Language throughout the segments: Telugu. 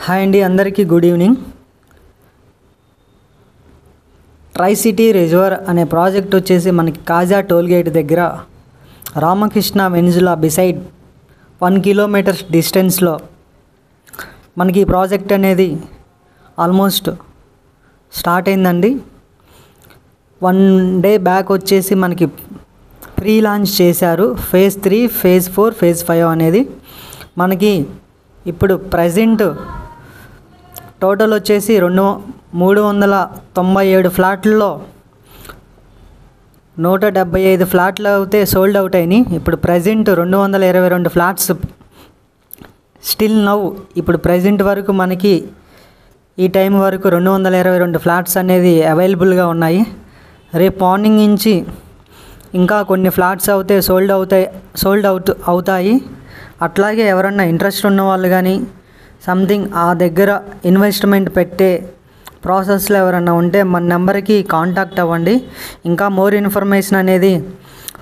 హాయ్ అండి, అందరికీ గుడ్ ఈవినింగ్. ట్రై సిటీ రిజర్వర్ అనే ప్రాజెక్ట్ వచ్చేసి మనకి కాజా టోల్గేట్ దగ్గర రామకృష్ణ వెనిజులా బిసైడ్ 1 కిలోమీటర్స్ డిస్టెన్స్లో మనకి ఈ ప్రాజెక్ట్ అనేది ఆల్మోస్ట్ స్టార్ట్ అయిందండి. 1 డే బ్యాక్ వచ్చేసి మనకి ప్రీ లాంచ్ చేశారు. ఫేజ్ 3, ఫేజ్ 4, ఫేజ్ 5 అనేది మనకి ఇప్పుడు ప్రజెంట్ టోటల్ వచ్చేసి 397 ఫ్లాట్లలో 175 ఫ్లాట్లు అయితే సోల్డ్ అవుట్ అయినాయి. ఇప్పుడు ప్రజెంట్ 222 ఫ్లాట్స్ స్టిల్ నౌ ఇప్పుడు ప్రజెంట్ వరకు మనకి ఈ టైం వరకు 222 ఫ్లాట్స్ అనేది అవైలబుల్గా ఉన్నాయి. రేపు మార్నింగ్ నుంచి ఇంకా కొన్ని ఫ్లాట్స్ అయితే సోల్డ్ అవుతాయి. అట్లాగే ఎవరన్నా ఇంట్రెస్ట్ ఉన్న వాళ్ళు కానీ సంథింగ్ ఆ దగ్గర ఇన్వెస్ట్మెంట్ పెట్టే ప్రాసెస్లో ఎవరన్నా ఉంటే మన నెంబర్కి కాంటాక్ట్ అవ్వండి. ఇంకా మోర్ ఇన్ఫర్మేషన్ అనేది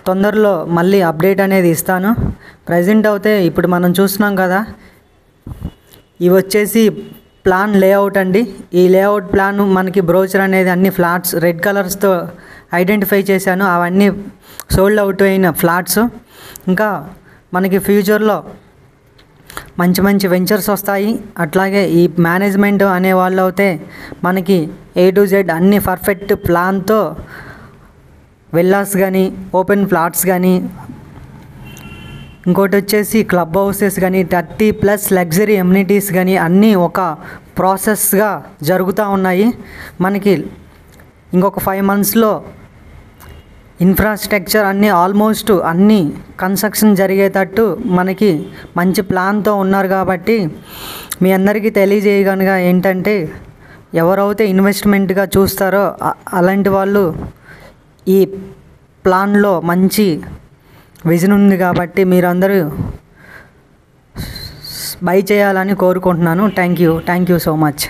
తొందరలో మళ్ళీ అప్డేట్ అనేది ఇస్తాను. ప్రజెంట్ అయితే ఇప్పుడు మనం చూస్తున్నాం కదా, ఇవి వచ్చేసి ప్లాన్ లేఅవుట్ అండి. ఈ లేఅవుట్ ప్లాన్ మనకి బ్రోచర్ అనేది అన్ని ఫ్లాట్స్ రెడ్ కలర్స్తో ఐడెంటిఫై చేశాను. అవన్నీ సోల్డ్ అవుట్ అయిన ఫ్లాట్స్. ఇంకా మనకి ఫ్యూచర్లో మంచి మంచి వెంచర్స్ వస్తాయి. అట్లాగే ఈ మేనేజ్మెంట్ అనే వాళ్ళు అయితే మనకి A to Z అన్ని పర్ఫెక్ట్ ప్లాన్తో విల్లాస్ కానీ, ఓపెన్ ఫ్లాట్స్ కానీ, ఇంకోటి వచ్చేసి క్లబ్ హౌసెస్ కానీ, 30+ లగ్జరీ ఎమ్యూనిటీస్ కానీ అన్నీ ఒక ప్రాసెస్గా జరుగుతూ ఉన్నాయి. మనకి ఇంకొక 5 monthsలో ఇన్ఫ్రాస్ట్రక్చర్ అన్నీ ఆల్మోస్ట్ అన్నీ కన్స్ట్రక్షన్ జరిగేటట్టు మనకి మంచి ప్లాన్తో ఉన్నారు. కాబట్టి మీ అందరికీ తెలియజేయగనగా ఏంటంటే, ఎవరైతే ఇన్వెస్ట్మెంట్గా చూస్తారో అలాంటి వాళ్ళు ఈ ప్లాన్లో మంచి విజన్ ఉంది కాబట్టి మీరందరూ బై చేయాలని కోరుకుంటున్నాను. Thank you so much.